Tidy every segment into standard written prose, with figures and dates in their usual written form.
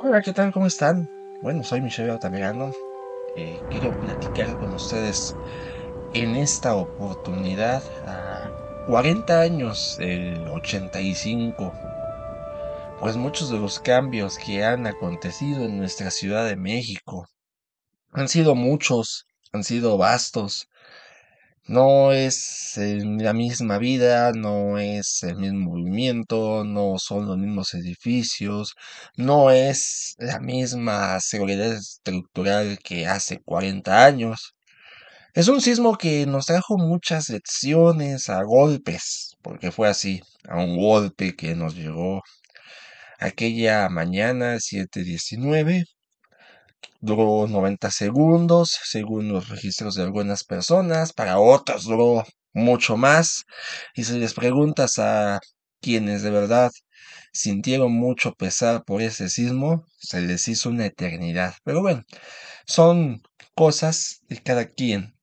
Hola, ¿qué tal? ¿Cómo están? Bueno, soy Michelle Altamirano. Quiero platicar con ustedes en esta oportunidad a 40 años del 85. Pues muchos de los cambios que han acontecido en nuestra Ciudad de México han sido muchos, han sido vastos. No es la misma vida, no es el mismo movimiento, no son los mismos edificios, no es la misma seguridad estructural que hace 40 años. Es un sismo que nos trajo muchas lecciones a golpes, porque fue así, a un golpe que nos llegó aquella mañana 7:19. Duró 90 segundos, según los registros de algunas personas, para otros duró mucho más. Y si les preguntas a quienes de verdad sintieron mucho pesar por ese sismo, se les hizo una eternidad. Pero bueno, son cosas de cada quien.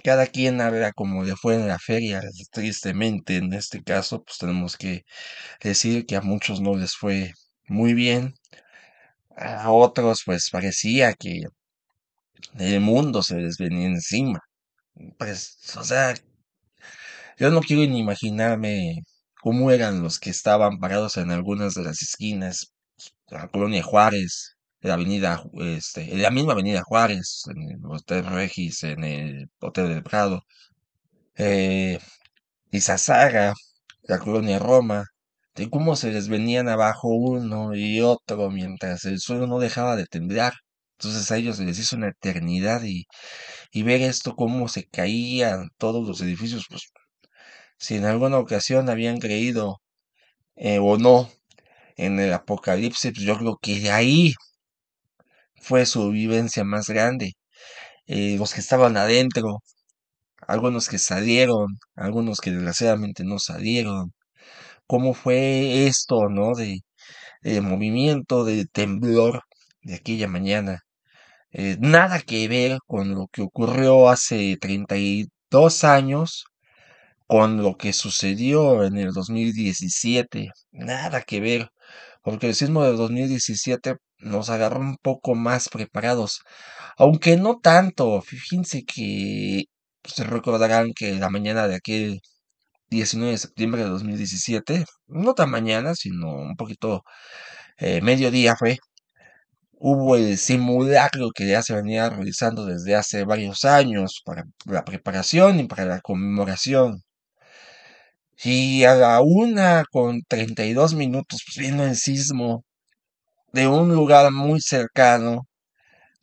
Cada quien habla como le fue en la feria. Tristemente, en este caso, pues tenemos que decir que a muchos no les fue muy bien. A otros, pues parecía que el mundo se les venía encima. Pues, o sea, yo no quiero ni imaginarme cómo eran los que estaban parados en algunas de las esquinas, la Colonia Juárez, la avenida, en la misma avenida Juárez, en el Hotel Regis, en el Hotel del Prado, eh, Izazaga, la Colonia Roma, de cómo se les venían abajo uno y otro mientras el suelo no dejaba de temblar. Entonces a ellos se les hizo una eternidad y ver esto, cómo se caían todos los edificios, pues si en alguna ocasión habían creído o no en el apocalipsis, pues yo creo que de ahí fue su vivencia más grande. Los que estaban adentro, algunos que salieron, algunos que desgraciadamente no salieron. ¿Cómo fue esto, no? De movimiento, de temblor de aquella mañana. Nada que ver con lo que ocurrió hace 32 años con lo que sucedió en el 2017. Nada que ver, porque el sismo del 2017 nos agarró un poco más preparados, aunque no tanto. Fíjense que se recordarán que la mañana de aquel 19 de septiembre de 2017, no tan mañana, sino un poquito mediodía fue, hubo el simulacro que ya se venía realizando desde hace varios años para la preparación y para la conmemoración. Y a la 1:32, pues vino el sismo de un lugar muy cercano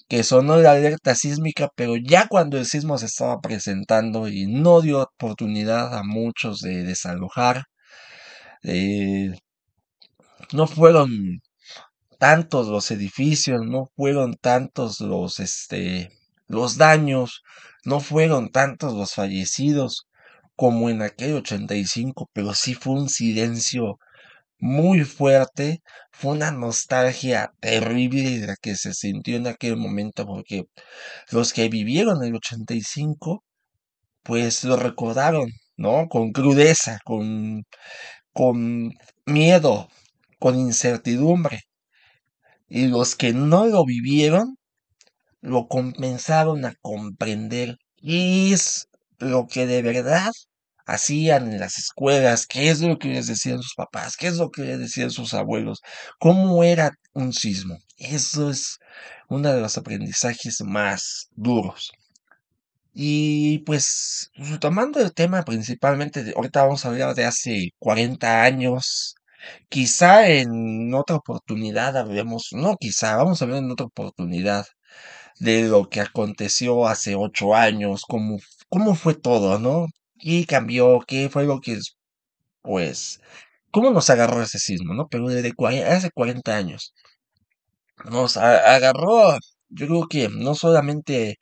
que sonó la alerta sísmica, pero ya cuando el sismo se estaba presentando y no dio oportunidad a muchos de desalojar, eh, no fueron tantos los edificios, no fueron tantos los daños, no fueron tantos los fallecidos como en aquel 85, pero sí fue un silencio muy fuerte, fue una nostalgia terrible la que se sintió en aquel momento, porque los que vivieron el 85, pues lo recordaron, ¿no? Con crudeza, con miedo, con incertidumbre. Y los que no lo vivieron, lo comenzaron a comprender. ¿Qué es lo que de verdad hacían en las escuelas? ¿Qué es lo que les decían sus papás? ¿Qué es lo que les decían sus abuelos? ¿Cómo era un sismo? Eso es uno de los aprendizajes más duros. Y pues, tomando el tema principalmente, ahorita vamos a hablar de hace 40 años. Quizá en otra oportunidad hablemos, no quizá, vamos a hablar en otra oportunidad de lo que aconteció hace 8 años, cómo fue todo, ¿no? ¿Qué cambió? ¿Qué fue lo que, pues, cómo nos agarró ese sismo, ¿no? Pero desde hace 40 años. Nos agarró, yo creo que no solamente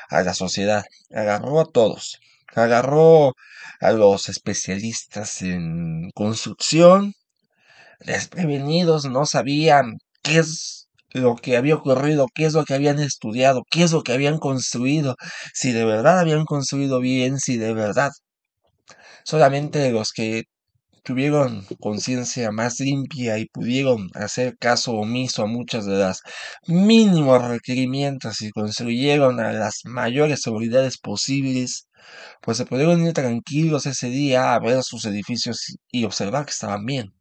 a la sociedad, agarró a todos. Agarró a los especialistas en construcción, desprevenidos, no sabían qué es lo que había ocurrido, qué es lo que habían estudiado, qué es lo que habían construido, si de verdad habían construido bien, si de verdad solamente los que tuvieron conciencia más limpia y pudieron hacer caso omiso a muchas de las mínimos requerimientos y construyeron a las mayores seguridades posibles, pues se pudieron ir tranquilos ese día a ver sus edificios y observar que estaban bien.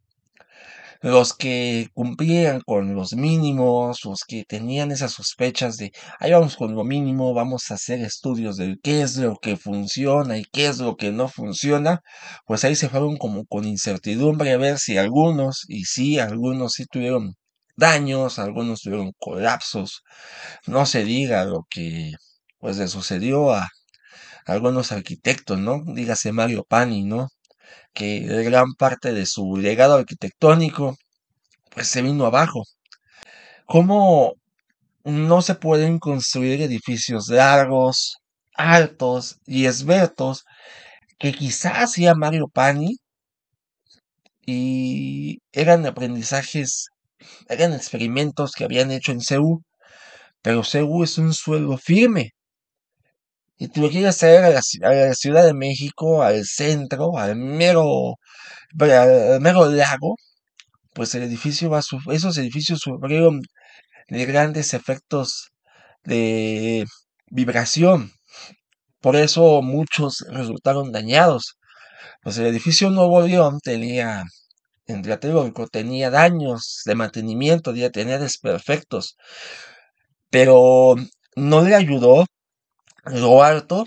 Los que cumplían con los mínimos, los que tenían esas sospechas de, ahí vamos con lo mínimo, vamos a hacer estudios de qué es lo que funciona y qué es lo que no funciona, pues ahí se fueron como con incertidumbre a ver si algunos, y sí, algunos sí tuvieron daños, algunos tuvieron colapsos, no se diga lo que pues le sucedió a algunos arquitectos, ¿no? Dígase Mario Pani, ¿no? Que gran parte de su legado arquitectónico pues se vino abajo. ¿Cómo no se pueden construir edificios largos, altos y esbeltos que quizás hacía Mario Pani y eran aprendizajes, eran experimentos que habían hecho en CEU, pero CEU es un suelo firme y tú lo quieres traer a a la Ciudad de México, al centro, al mero lago, pues el edificio va a esos edificios sufrieron de grandes efectos de vibración. Por eso muchos resultaron dañados. Pues el edificio Nuevo León tenía, entre teórico, tenía daños de mantenimiento, tenía desperfectos, pero no le ayudó lo alto,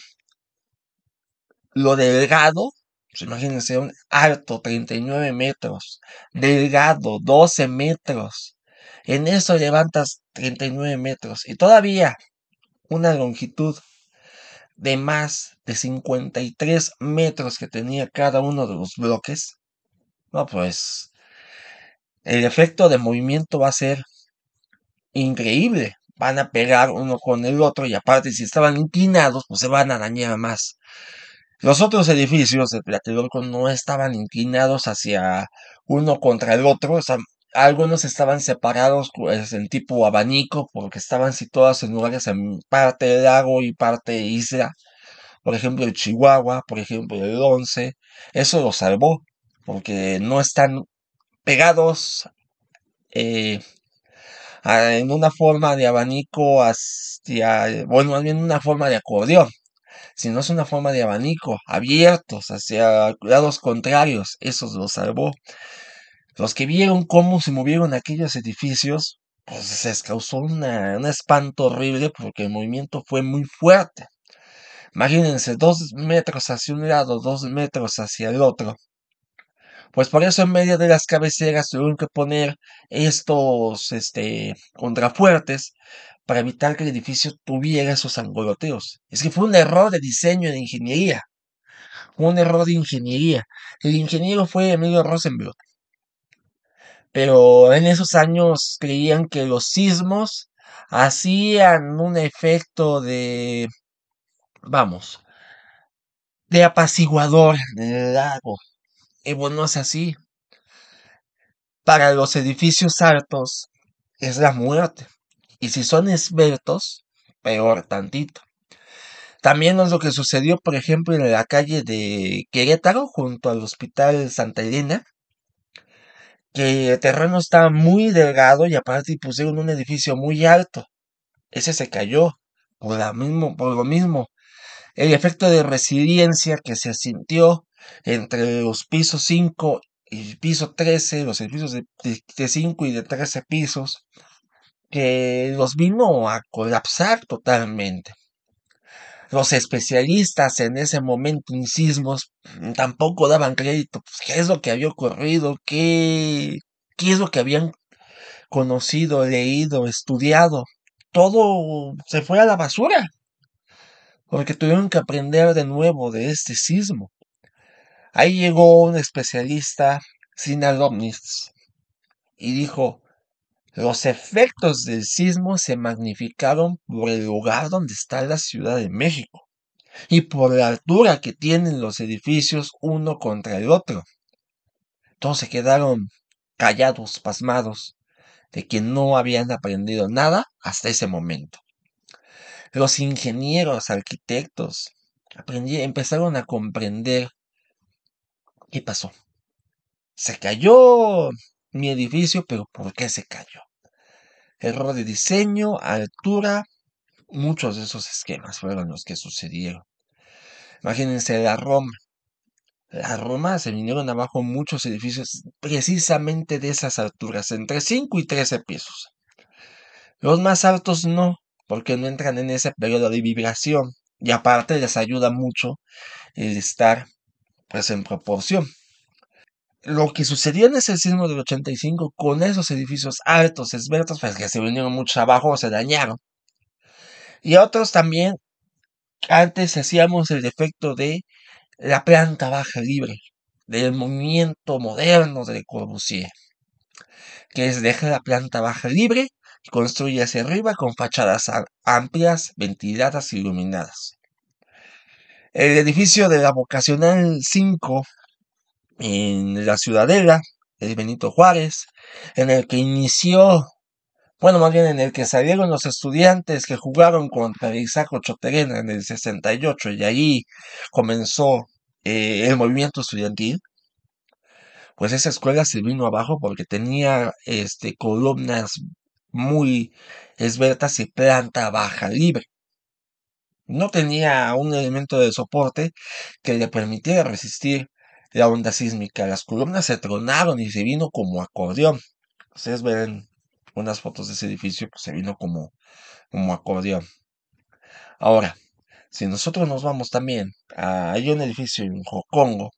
lo delgado. Pues imagínense, un alto 39 metros, delgado 12 metros. En eso levantas 39 metros y todavía una longitud de más de 53 metros que tenía cada uno de los bloques. No, pues el efecto de movimiento va a ser increíble. Van a pegar uno con el otro y aparte si estaban inclinados, pues se van a dañar más. Los otros edificios de Tlatelolco no estaban inclinados hacia uno contra el otro, o sea, algunos estaban separados pues, en tipo abanico porque estaban situados en lugares en parte del lago y parte isla. Por ejemplo, el Chihuahua, por ejemplo, el 11, eso lo salvó, porque no están pegados eh, en una forma de abanico hacia, bueno, más bien una forma de acordeón, sino es una forma de abanico, abiertos hacia lados contrarios, eso lo salvó. Los que vieron cómo se movieron aquellos edificios, pues se les causó un espanto horrible porque el movimiento fue muy fuerte. Imagínense, 2 metros hacia un lado, 2 metros hacia el otro. Pues por eso en medio de las cabeceras tuvieron que poner estos, contrafuertes para evitar que el edificio tuviera esos angoloteos. Es que fue un error de diseño de ingeniería. Fue un error de ingeniería. El ingeniero fue Emilio Rosenbluth. Pero en esos años creían que los sismos hacían un efecto de, vamos, de apaciguador del lago. Y bueno, no es así. Para los edificios altos es la muerte. Y si son esbeltos, peor tantito. También es lo que sucedió, por ejemplo, en la calle de Querétaro, junto al Hospital Santa Elena, que el terreno estaba muy delgado y aparte pusieron un edificio muy alto. Ese se cayó por lo mismo. El efecto de resiliencia que se sintió entre los pisos 5 y piso 13, los edificios de 5 y de 13 pisos, que los vino a colapsar totalmente. Los especialistas en ese momento en sismos tampoco daban crédito. Pues, ¿qué es lo que había ocurrido? ¿Qué es lo que habían conocido, leído, estudiado? Todo se fue a la basura, porque tuvieron que aprender de nuevo de este sismo. Ahí llegó un especialista, Sina Lobnitz, y dijo, los efectos del sismo se magnificaron por el lugar donde está la Ciudad de México y por la altura que tienen los edificios uno contra el otro. Todos se quedaron callados, pasmados, de que no habían aprendido nada hasta ese momento. Los ingenieros, arquitectos, empezaron a comprender qué pasó. Se cayó mi edificio, pero ¿por qué se cayó? Error de diseño, altura, muchos de esos esquemas fueron los que sucedieron. Imagínense la Roma. La Roma se vinieron abajo muchos edificios precisamente de esas alturas, entre 5 y 13 pisos. Los más altos no, porque no entran en ese periodo de vibración. Y aparte les ayuda mucho el estar pues en proporción. Lo que sucedió en ese sismo del 85 con esos edificios altos, esbeltos, pues que se vinieron mucho abajo o se dañaron. Y otros también, antes hacíamos el defecto de la planta baja libre, del movimiento moderno de Le Corbusier, que es deja la planta baja libre y construye hacia arriba con fachadas amplias, ventiladas y iluminadas. El edificio de la Vocacional 5 en la Ciudadela, el Benito Juárez, en el que inició, bueno, más bien en el que salieron los estudiantes que jugaron contra Isaac Choterena en el 68 y ahí comenzó el movimiento estudiantil. Pues esa escuela se vino abajo porque tenía columnas muy esbeltas y planta baja libre. No tenía un elemento de soporte que le permitiera resistir la onda sísmica. Las columnas se tronaron y se vino como acordeón. Ustedes ven unas fotos de ese edificio, pues se vino como acordeón. Ahora, si nosotros nos vamos también hay un edificio en Jocongo,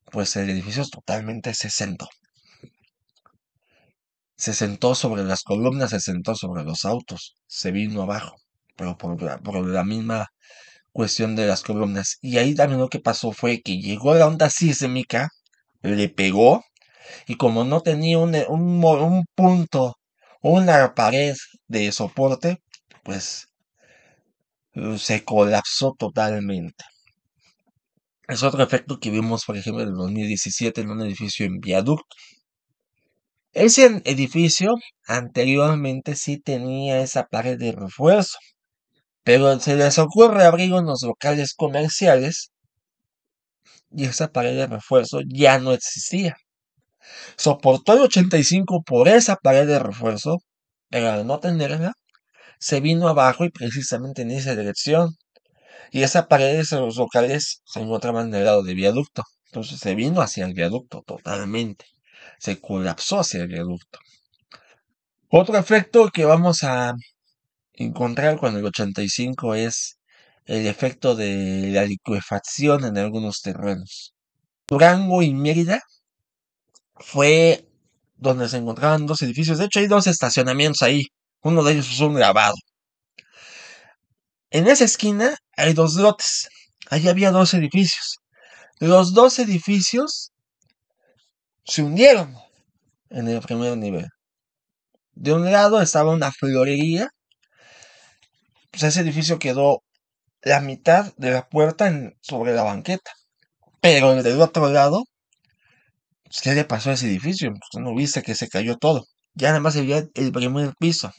pues el edificio es totalmente se sentó. Se sentó sobre las columnas, se sentó sobre los autos, se vino abajo, pero por la misma cuestión de las columnas. Y ahí también lo que pasó fue que llegó la onda sísmica, le pegó, y como no tenía un punto, una pared de soporte, pues se colapsó totalmente. Es otro efecto que vimos, por ejemplo, en el 2017 en un edificio en Viaducto. Ese edificio anteriormente sí tenía esa pared de refuerzo, pero se les ocurre abrir unos locales comerciales y esa pared de refuerzo ya no existía. Soportó el 85 por esa pared de refuerzo, pero al no tenerla, se vino abajo y precisamente en esa dirección. Y esa pared de esos locales se encontraban en el lado de viaducto. Entonces se vino hacia el viaducto totalmente. Se colapsó hacia el viaducto. Otro efecto que vamos a encontrar con el 85 es el efecto de la liquefacción en algunos terrenos. Durango y Mérida fue donde se encontraban dos edificios. De hecho, hay dos estacionamientos ahí. Uno de ellos es un grabado. En esa esquina hay dos lotes. Ahí había dos edificios. Los dos edificios se hundieron en el primer nivel. De un lado estaba una florería. Pues ese edificio quedó la mitad de la puerta sobre la banqueta. Pero del otro lado, pues, ¿qué le pasó a ese edificio? Pues, no viste que se cayó todo. Ya nada más se veía el primer piso.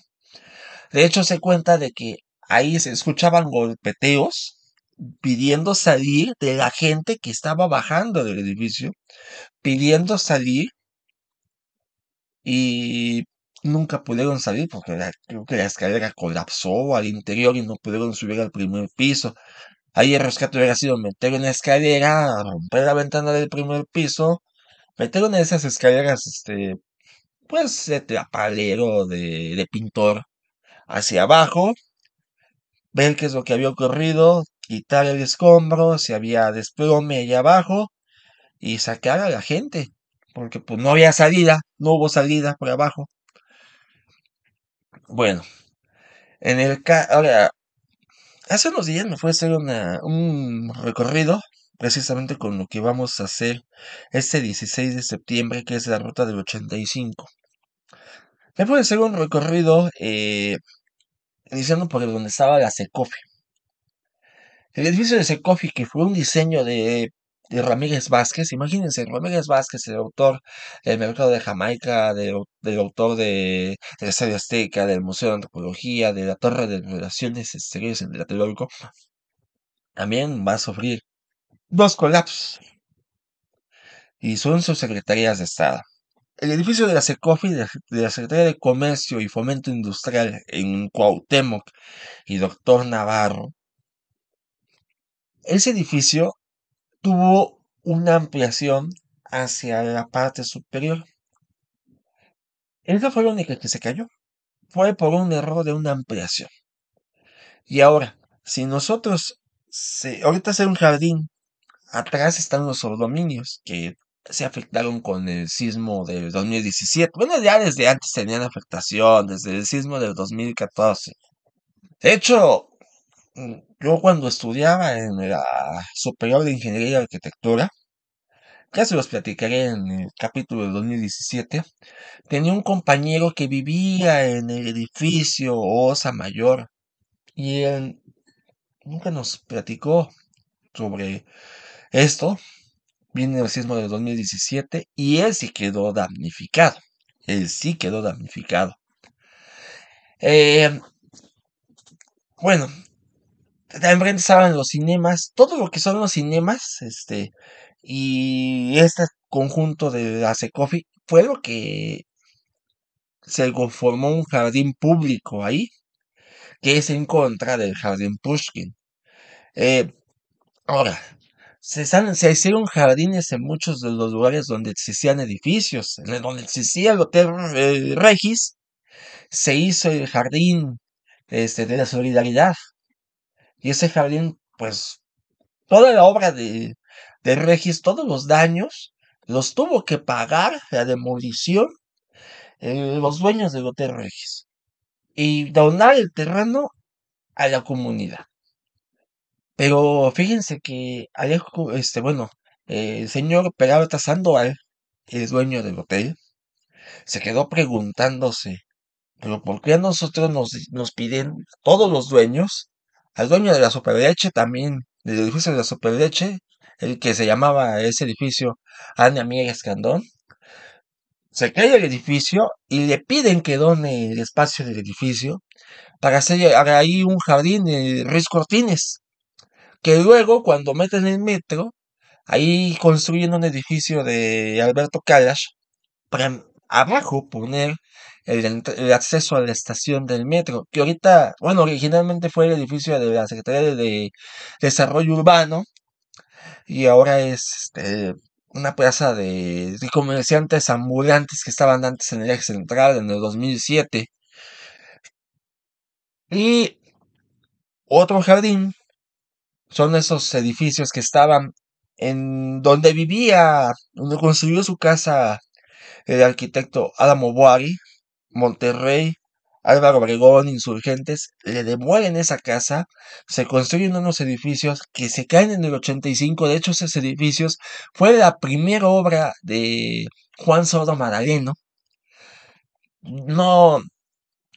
De hecho, se cuenta de que ahí se escuchaban golpeteos pidiendo salir de la gente que estaba bajando del edificio, pidiendo salir y nunca pudieron salir porque creo que la escalera colapsó al interior y no pudieron subir al primer piso. Ahí el rescate hubiera sido meter una escalera, romper la ventana del primer piso, meter una de esas escaleras, pues de trapalero, de pintor, hacia abajo, ver qué es lo que había ocurrido, quitar el escombro, si había desplome allá abajo y sacar a la gente, porque pues no había salida, no hubo salida por abajo. Bueno, ahora, hace unos días me fue a hacer un recorrido precisamente con lo que vamos a hacer este 16 de septiembre, que es la ruta del 85. Me fue a hacer un recorrido iniciando por donde estaba la Secofi. El edificio de Secofi, que fue un diseño de Ramírez Vázquez, imagínense, Ramírez Vázquez, el autor del Mercado de Jamaica, del autor de la Estadio Azteca, del Museo de Antropología, de la Torre de Relaciones Exteriores en Tlatelolco, también va a sufrir dos colapsos. y son sus secretarías de Estado. El edificio de la SECOFI, de la Secretaría de Comercio y Fomento Industrial en Cuauhtémoc y Doctor Navarro, ese edificio tuvo una ampliación hacia la parte superior. Esa fue la única que se cayó. Fue por un error de una ampliación. Y ahora, si nosotros, ahorita hacer un jardín, atrás están los subdominios que se afectaron con el sismo del 2017. Bueno, ya desde antes tenían afectación, desde el sismo del 2014. De hecho, yo cuando estudiaba en la Superior de Ingeniería y Arquitectura, ya se los platicaré en el capítulo del 2017, tenía un compañero que vivía en el edificio Osa Mayor y él nunca nos platicó sobre esto. Viene el sismo del 2017 y él sí quedó damnificado. Él sí quedó damnificado. Eh, bueno, enfrente estaban los cinemas, todo lo que son los cinemas, y este conjunto de la Secofi fue lo que se conformó un jardín público ahí, que es en contra del jardín Pushkin. Eh, ahora, se hicieron jardines en muchos de los lugares donde existían edificios, en donde existía el Hotel Regis, se hizo el jardín de la solidaridad. Y ese jardín, pues, toda la obra de Regis, todos los daños, los tuvo que pagar la demolición los dueños del Hotel Regis. Y donar el terreno a la comunidad. Pero fíjense que Alejo, el señor Peralta Sandoval, el dueño del hotel, se quedó preguntándose, pero ¿por qué a nosotros nos piden todos los dueños, al dueño de la Superleche también, del edificio de la Superleche, el que se llamaba ese edificio Ana Mieres Escandón, se cae el edificio y le piden que done el espacio del edificio para hacer ahí un jardín de Ruiz Cortines, que luego cuando meten el metro, ahí construyen un edificio de Alberto Kalash para abajo poner el acceso a la estación del metro, que ahorita, bueno, originalmente fue el edificio de la Secretaría de Desarrollo Urbano y ahora es una plaza de comerciantes ambulantes que estaban antes en el eje central en el 2007. Y otro jardín son esos edificios que estaban en donde construyó su casa el arquitecto Adamo Boari, Monterrey, Álvaro Obregón, Insurgentes, le demuelen esa casa, se construyen unos edificios que se caen en el 85. De hecho, esos edificios fue la primera obra de Juan Soto Madaleno. No,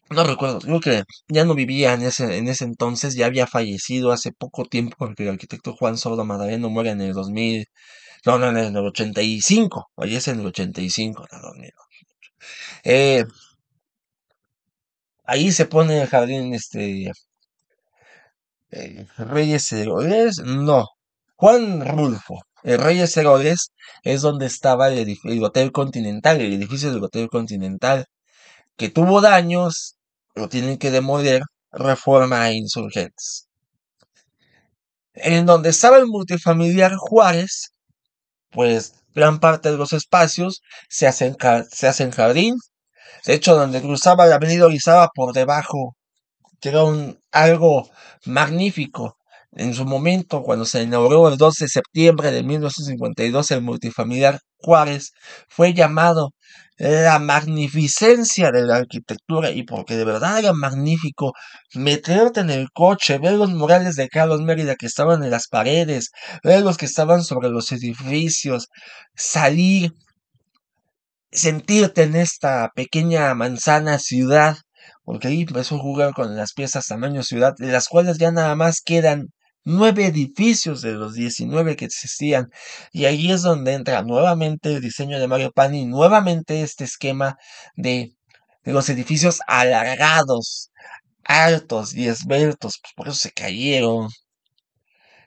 no recuerdo, creo que ya no vivía en ese entonces, ya había fallecido hace poco tiempo, porque el arquitecto Juan Soto Madaleno muere en el 2000, no, no, en el 85, fallece en el 85, no, 2000. Eh, ahí se pone el jardín, Reyes Herodes, no, Juan Rulfo. El Reyes Herodes es donde estaba el Hotel Continental, el edificio del Hotel Continental, que tuvo daños, lo tienen que demoler, reforma e insurgentes. En donde estaba el multifamiliar Juárez, pues gran parte de los espacios se hacen jardín. De hecho, donde cruzaba la avenida Orizaba por debajo, que era algo magnífico. En su momento, cuando se inauguró el 12 de septiembre de 1952 el multifamiliar Juárez, fue llamado la magnificencia de la arquitectura, y porque de verdad era magnífico meterte en el coche, ver los murales de Carlos Mérida que estaban en las paredes, ver los que estaban sobre los edificios, salir, sentirte en esta pequeña manzana ciudad, porque ahí empezó a jugar con las piezas tamaño ciudad, de las cuales ya nada más quedan 9 edificios de los 19 que existían. Y ahí es donde entra nuevamente el diseño de Mario Pani, nuevamente este esquema de los edificios alargados, altos y esbeltos, pues por eso se cayeron.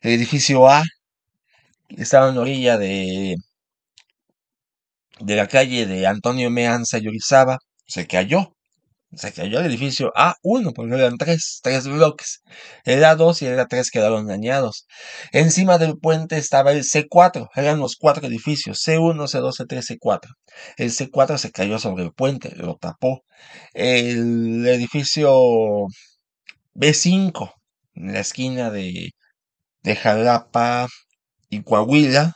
El edificio A estaba en la orilla de la calle de Antonio Meanza y Orizaba se cayó. Se cayó el edificio A1 porque eran tres bloques. El A2 y el A3 quedaron dañados. Encima del puente estaba el C4, eran los cuatro edificios, C1, C2, C3, C4. El C4 se cayó sobre el puente, lo tapó. El edificio B5, en la esquina de Jalapa y Coahuila,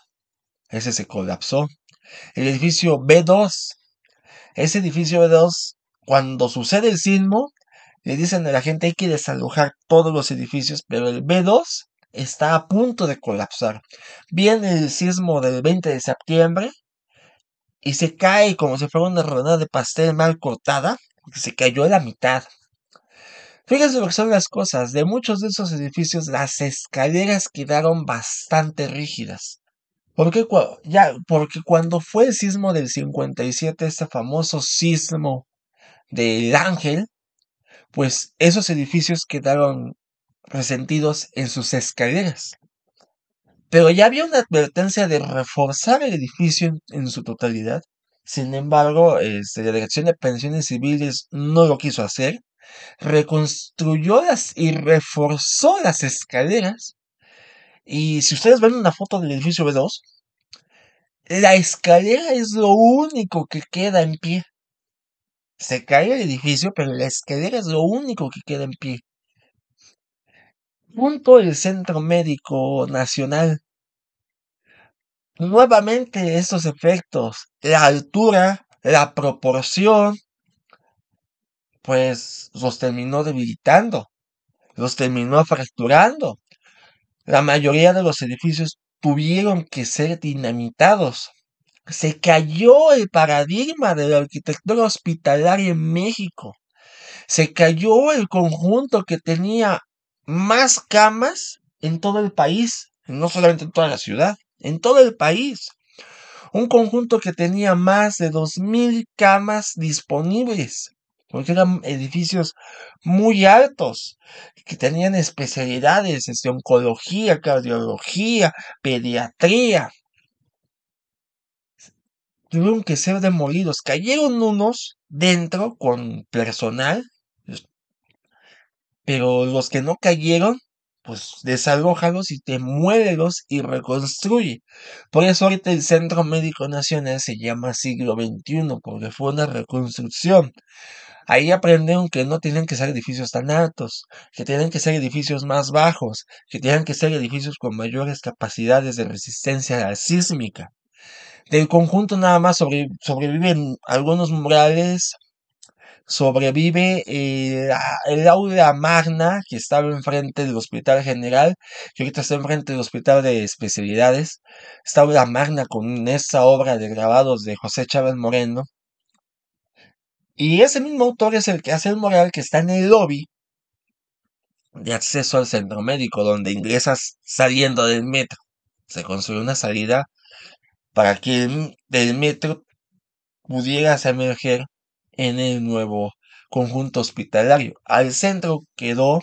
ese se colapsó. El edificio B2, ese edificio B2, cuando sucede el sismo, le dicen a la gente hay que desalojar todos los edificios, pero el B2 está a punto de colapsar. Viene el sismo del 20 de septiembre y se cae como si fuera una rebanada de pastel mal cortada, porque se cayó a la mitad. Fíjense lo que son las cosas. De muchos de esos edificios, las escaleras quedaron bastante rígidas. Porque cuando fue el sismo del 57, este famoso sismo del Ángel, pues esos edificios quedaron resentidos en sus escaleras. Pero ya había una advertencia de reforzar el edificio en su totalidad. Sin embargo, la Dirección de Pensiones Civiles no lo quiso hacer. Reconstruyó y reforzó las escaleras. Y si ustedes ven una foto del edificio B2, la escalera es lo único que queda en pie. Se cae el edificio, pero la escalera es lo único que queda en pie. Junto el Centro Médico Nacional. Nuevamente estos efectos, la altura, la proporción, pues los terminó debilitando, los terminó fracturando. La mayoría de los edificios tuvieron que ser dinamitados. Se cayó el paradigma de la arquitectura hospitalaria en México. Se cayó el conjunto que tenía más camas en todo el país, no solamente en toda la ciudad, en todo el país. Un conjunto que tenía más de 2000 camas disponibles, porque eran edificios muy altos, que tenían especialidades, oncología, cardiología, pediatría. Tuvieron que ser demolidos. Cayeron unos dentro con personal, pero los que no cayeron, pues desalójalos y demuélelos y reconstruye. Por eso ahorita el Centro Médico Nacional se llama Siglo XXI, porque fue una reconstrucción. Ahí aprendieron que no tienen que ser edificios tan altos, que tienen que ser edificios más bajos, que tienen que ser edificios con mayores capacidades de resistencia sísmica. Del conjunto nada más sobreviven algunos murales, sobrevive el aula magna que estaba enfrente del Hospital General, que ahorita está enfrente del Hospital de Especialidades. Esta aula magna con esa obra de grabados de José Chávez Moreno. Y ese mismo autor es el que hace el mural que está en el lobby de acceso al centro médico, donde ingresas saliendo del metro. Se construyó una salida para que del metro pudieras emerger en el nuevo conjunto hospitalario. Al centro quedó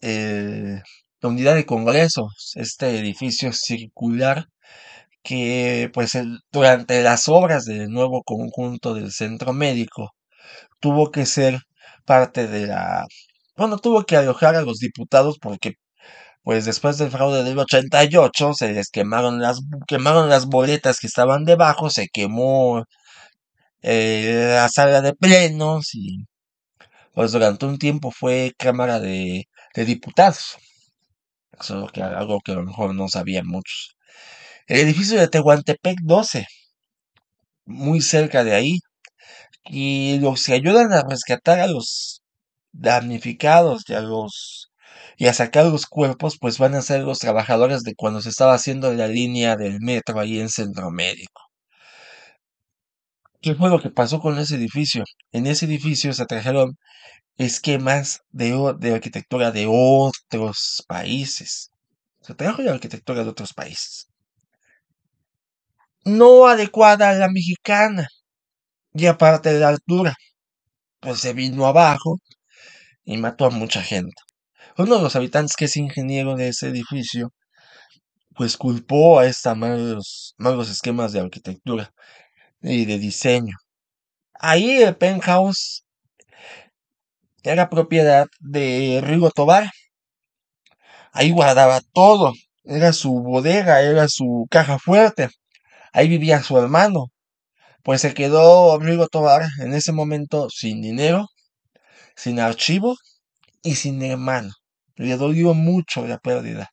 la unidad de congresos, este edificio circular que pues durante las obras del nuevo conjunto del centro médico tuvo que ser parte de bueno, tuvo que alojar a los diputados porque pues después del fraude del 88 se les quemaron las boletas que estaban debajo, se quemó la sala de plenos y pues durante un tiempo fue Cámara de Diputados. Eso que algo que a lo mejor no sabían muchos. El edificio de Tehuantepec 12, muy cerca de ahí, y los que ayudan a rescatar a los damnificados y a sacar los cuerpos, pues van a ser los trabajadores de cuando se estaba haciendo la línea del metro ahí en Centro Médico. ¿Qué fue lo que pasó con ese edificio? En ese edificio se trajeron esquemas de arquitectura de otros países. Se trajo la arquitectura de otros países. No adecuada a la mexicana. Y aparte de la altura, pues se vino abajo y mató a mucha gente. Uno de los habitantes que es ingeniero de ese edificio, pues culpó a estos malos esquemas de arquitectura. y de diseño. Ahí el penthouse era propiedad de Rigo Tobar. Ahí guardaba todo. Era su bodega, era su caja fuerte. Ahí vivía su hermano. Pues se quedó Rigo Tobar en ese momento sin dinero, sin archivo y sin hermano. Le dolió mucho la pérdida.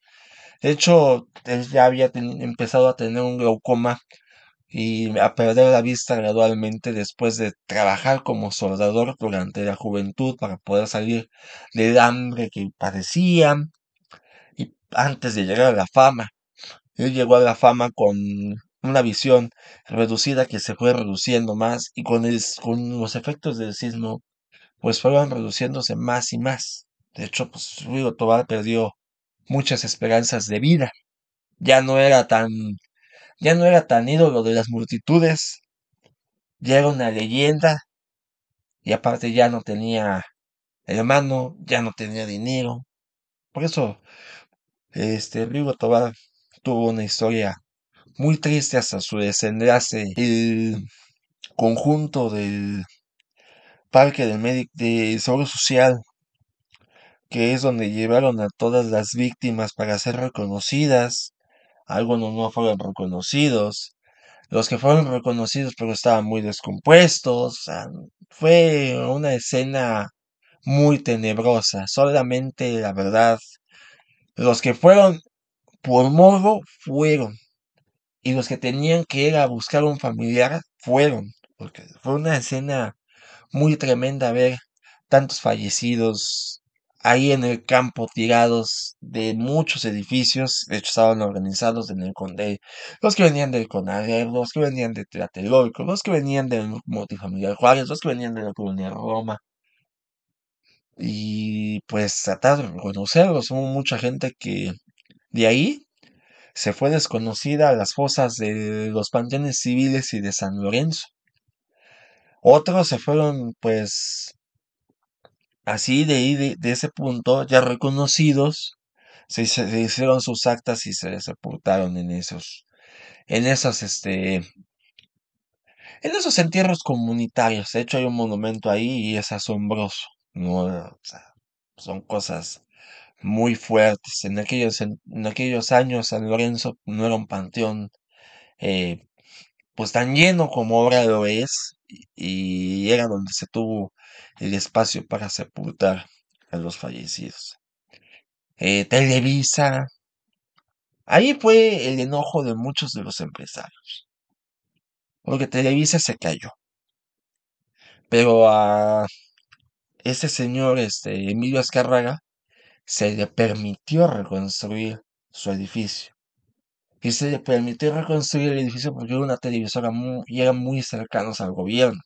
De hecho, él ya había empezado a tener un glaucoma y a perder la vista gradualmente después de trabajar como soldador durante la juventud para poder salir del hambre que padecía y antes de llegar a la fama. Él llegó a la fama con una visión reducida que se fue reduciendo más y con los efectos del sismo pues fueron reduciéndose más y más. De hecho, pues Ruy Tobar perdió muchas esperanzas de vida. Ya no era tan, ya no era tan ídolo de las multitudes, ya era una leyenda y aparte ya no tenía hermano, ya no tenía dinero. Por eso, Rigo Tobar tuvo una historia muy triste hasta su desenlace. El conjunto del Parque de Seguro Social, que es donde llevaron a todas las víctimas para ser reconocidas, algunos no fueron reconocidos, los que fueron reconocidos pero estaban muy descompuestos, o sea, fue una escena muy tenebrosa, solamente la verdad, los que fueron por morbo fueron, y los que tenían que ir a buscar un familiar fueron, porque fue una escena muy tremenda ver tantos fallecidos ahí en el campo tirados de muchos edificios, de hecho estaban organizados en el Conde, los que venían del Conalep, los que venían de Tlatelolco, los que venían del Multifamiliar Juárez, los que venían de la Colonia Roma, y pues tratar de reconocerlos, hubo mucha gente que de ahí se fue desconocida a las fosas de los panteones civiles y de San Lorenzo. Otros se fueron, pues, así de ahí, de ese punto, ya reconocidos, se hicieron sus actas y se sepultaron en esos entierros comunitarios. De hecho, hay un monumento ahí y es asombroso, ¿no? O sea, son cosas muy fuertes. En aquellos años, San Lorenzo no era un panteón, eh, pues tan lleno como ahora lo es, y era donde se tuvo el espacio para sepultar a los fallecidos. Televisa, ahí fue el enojo de muchos de los empresarios, porque Televisa se cayó, pero a ese señor, Emilio Azcárraga, se le permitió reconstruir su edificio. Y se le permitió reconstruir el edificio porque era una televisora y eran muy cercanos al gobierno.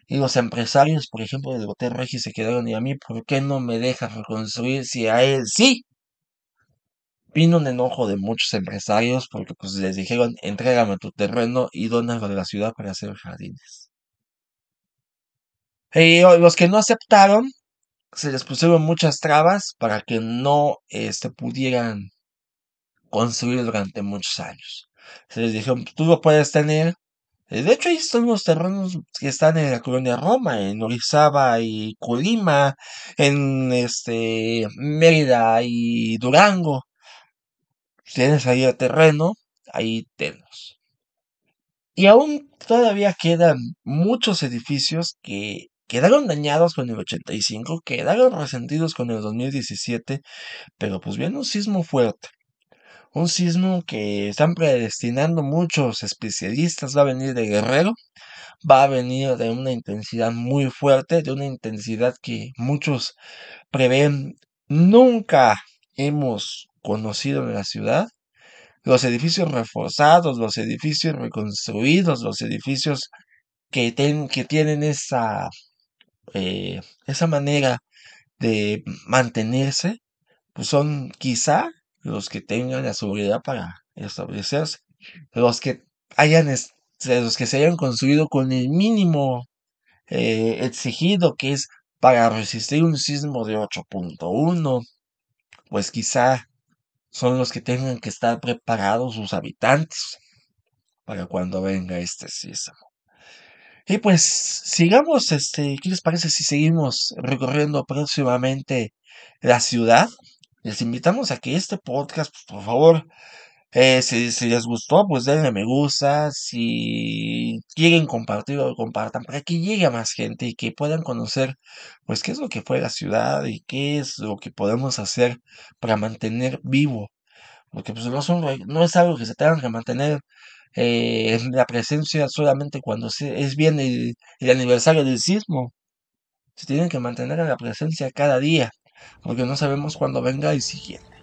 Y los empresarios, por ejemplo, del Hotel Regis se quedaron, y a mí, ¿por qué no me dejas reconstruir si a él sí? Vino un enojo de muchos empresarios porque pues les dijeron, entrégame tu terreno y dónalo a la ciudad para hacer jardines. Y los que no aceptaron, se les pusieron muchas trabas para que no pudieran construir durante muchos años. Se les dijeron, tú lo puedes tener. De hecho, ahí están los terrenos que están en la colonia Roma, en Orizaba y Colima, en Mérida y Durango. Si tienes ahí el terreno, ahí tenlos. Y aún todavía quedan muchos edificios que quedaron dañados con el 85, quedaron resentidos con el 2017, pero pues viene un sismo fuerte. Un sismo que están predestinando muchos especialistas, va a venir de Guerrero, va a venir de una intensidad muy fuerte, de una intensidad que muchos prevén nunca hemos conocido en la ciudad. Los edificios reforzados, los edificios reconstruidos, los edificios que tienen esa manera de mantenerse, pues son quizá los que tengan la seguridad para establecerse. Los que los que se hayan construido con el mínimo exigido, que es para resistir un sismo de 8.1, pues quizá son los que tengan que estar preparados sus habitantes para cuando venga este sismo. Y pues sigamos, ¿qué les parece si seguimos recorriendo próximamente la ciudad? Les invitamos a que este podcast, pues, por favor, si les gustó, pues denle me gusta. Si quieren compartirlo, lo compartan para que llegue a más gente y que puedan conocer, pues, qué es lo que fue la ciudad y qué es lo que podemos hacer para mantener vivo. Porque pues no es algo que se tenga que mantener en la presencia solamente cuando es bien el aniversario del sismo. Se tienen que mantener en la presencia cada día, porque no sabemos cuándo venga el siguiente.